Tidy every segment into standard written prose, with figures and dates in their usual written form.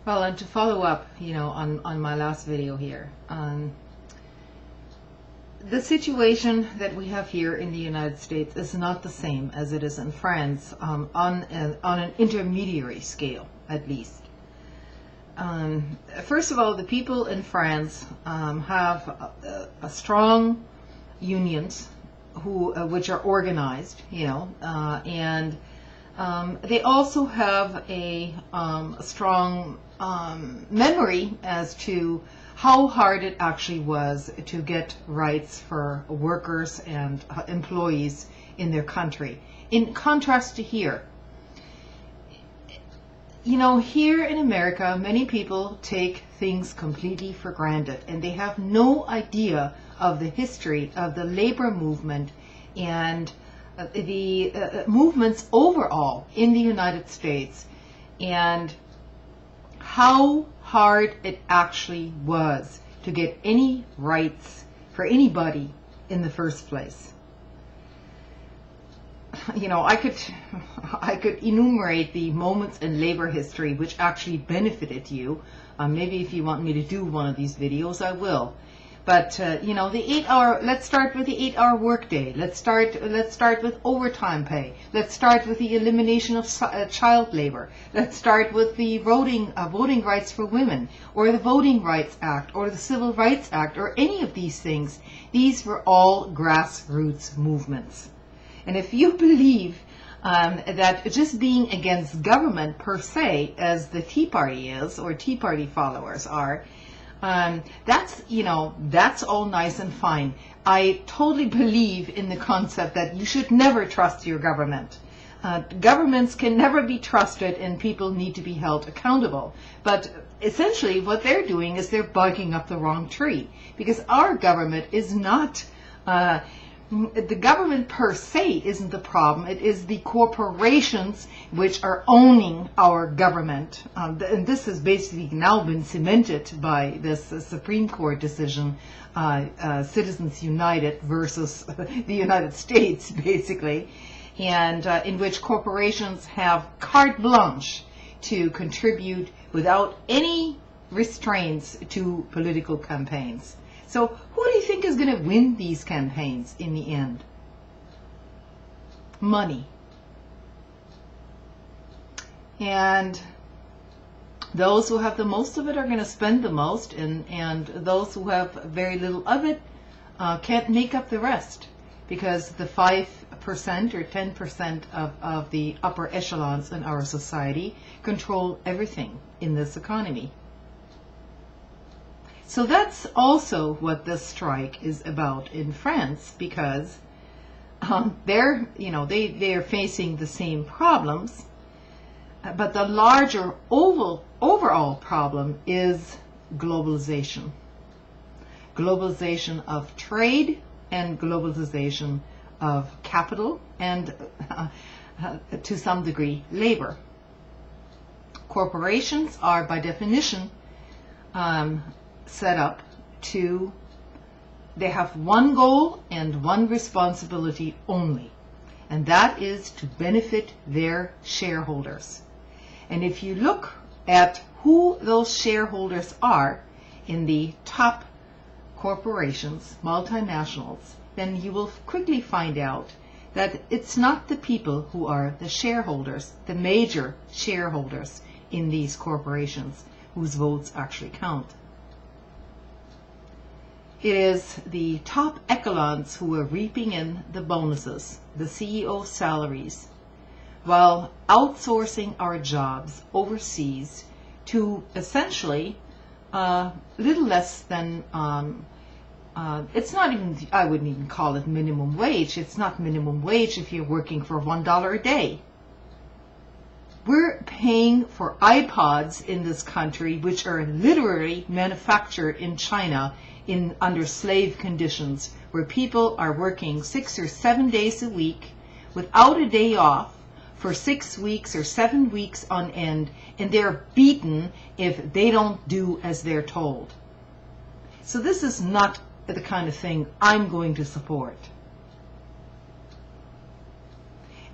Well, and to follow up, on my last video here, the situation that we have here in the United States is not the same as it is in France, on an intermediary scale, at least. First of all, the people in France have a strong unions which are organized, and they also have a strong memory as to how hard it actually was to get rights for workers and employees in their country. In contrast to here, here in America, many people take things completely for granted, and they have no idea of the history of the labor movement and the movements overall in the United States, and how hard it actually was to get any rights for anybody in the first place. I could enumerate the moments in labor history which actually benefited you. Maybe if you want me to do one of these videos, I will. But the 8-hour. Let's start with the 8-hour workday. Let's start with overtime pay. Let's start with the elimination of child labor. Let's start with the voting rights for women, or the Voting Rights Act, or the Civil Rights Act, or any of these things. These were all grassroots movements. And if you believe that just being against government per se, as the Tea Party is, or Tea Party followers are, that's all nice and fine. I totally believe in the concept that you should never trust your government. Governments can never be trusted, and people need to be held accountable. But essentially what they're doing is they're barking up the wrong tree, because our government is not... the government per se isn't the problem. It is the corporations which are owning our government. And this has basically now been cemented by this Supreme Court decision, Citizens United versus the United States, basically, and in which corporations have carte blanche to contribute without any restraints to political campaigns. So who do you think is going to win these campaigns in the end? Money. And those who have the most of it are going to spend the most, and those who have very little of it can't make up the rest, because the 5% or 10% of the upper echelons in our society control everything in this economy. So that's also what this strike is about in France, because they're facing the same problems, but the larger overall problem is globalization. Globalization of trade and globalization of capital and to some degree labor. Corporations are by definition set up they have one goal and one responsibility only, and that is to benefit their shareholders. And if you look at who those shareholders are in the top corporations, multinationals, then you will quickly find out that it's not the people who are the shareholders, the major shareholders in these corporations, whose votes actually count. It is the top echelons who are reaping in the bonuses, the CEO salaries, while outsourcing our jobs overseas to essentially little less than, it's not even, I wouldn't even call it minimum wage. It's not minimum wage if you're working for $1 a day. We're paying for iPods in this country, which are literally manufactured in China under slave conditions, where people are working 6 or 7 days a week without a day off for 6 weeks or 7 weeks on end, and they're beaten if they don't do as they're told. So this is not the kind of thing I'm going to support.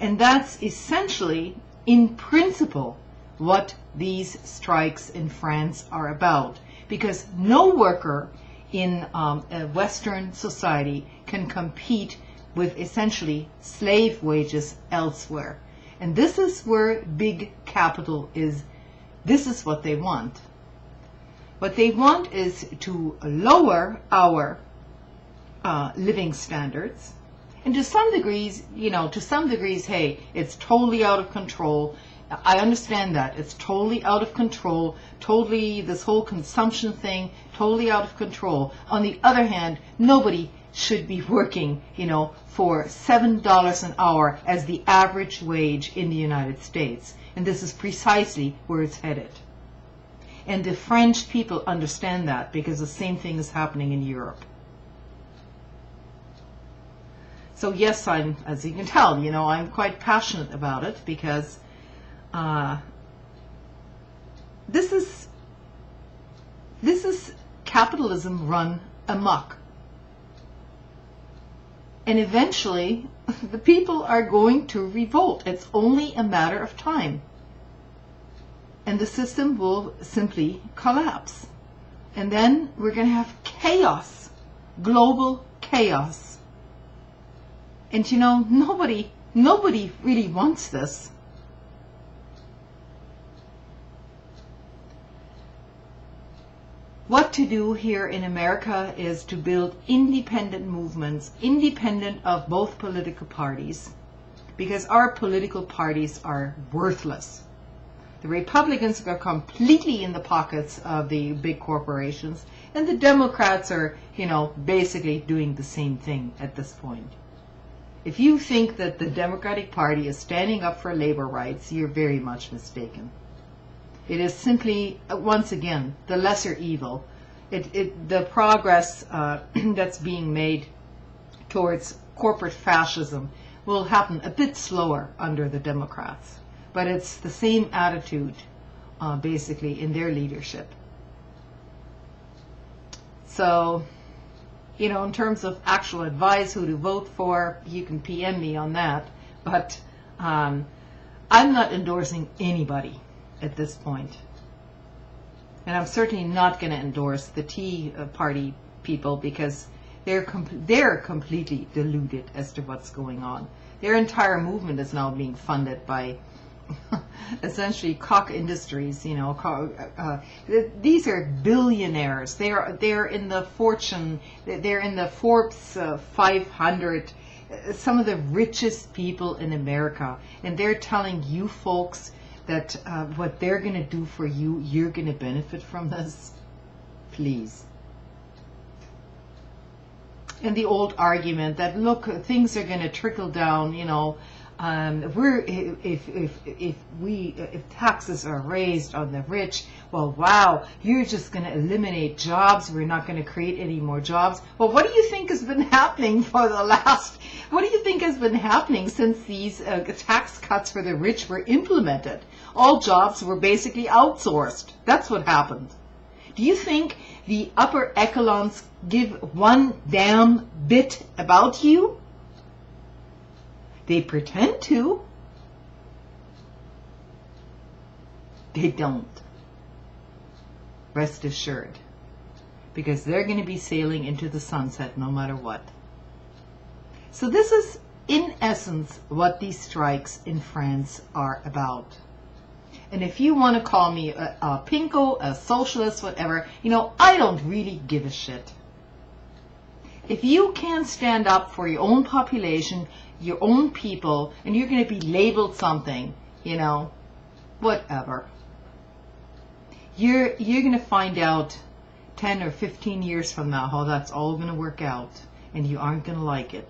And that's essentially, in principle, what these strikes in France are about, because no worker in a Western society can compete with essentially slave wages elsewhere. And this is where big capital is. This is what they want. What they want is to lower our living standards. And to some degrees, hey, it's totally out of control. I understand that. It's totally out of control. Totally, this whole consumption thing, totally out of control. On the other hand, nobody should be working, for $7 an hour as the average wage in the United States. And this is precisely where it's headed. And the French people understand that, because the same thing is happening in Europe. So yes, as you can tell, I'm quite passionate about it, because this is capitalism run amok. And eventually, the people are going to revolt. It's only a matter of time. And the system will simply collapse. And then we're going to have chaos, global chaos. And nobody really wants this. What to do here in America is to build independent movements, independent of both political parties, because our political parties are worthless. The Republicans are completely in the pockets of the big corporations, and the Democrats are, basically doing the same thing at this point. If you think that the Democratic Party is standing up for labor rights, you're very much mistaken. It is simply, once again, the lesser evil. The progress that's being made towards corporate fascism will happen a bit slower under the Democrats. But it's the same attitude, basically, in their leadership. So, in terms of actual advice, who to vote for, you can PM me on that. But I'm not endorsing anybody at this point. And I'm certainly not going to endorse the Tea Party people, because they're completely deluded as to what's going on. Their entire movement is now being funded by essentially cock industries. These are billionaires. They're in the Fortune. They're in the Forbes 500. Some of the richest people in America, and they're telling you folks that what they're going to do for you, you're going to benefit from this. Please. And the old argument that, look, things are going to trickle down, if taxes are raised on the rich, well, wow, you're just going to eliminate jobs. We're not going to create any more jobs. Well, what do you think has been happening what do you think has been happening since these tax cuts for the rich were implemented? All jobs were basically outsourced. That's what happened. Do you think the upper echelons give one damn bit about you? They pretend to. They don't. Rest assured. Because they're going to be sailing into the sunset no matter what. So this is, in essence, what these strikes in France are about. And if you want to call me a pinko, a socialist, whatever, I don't really give a shit. If you can't stand up for your own population, your own people, and you're going to be labeled something, whatever. You're going to find out 10 or 15 years from now how that's all going to work out, and you aren't going to like it.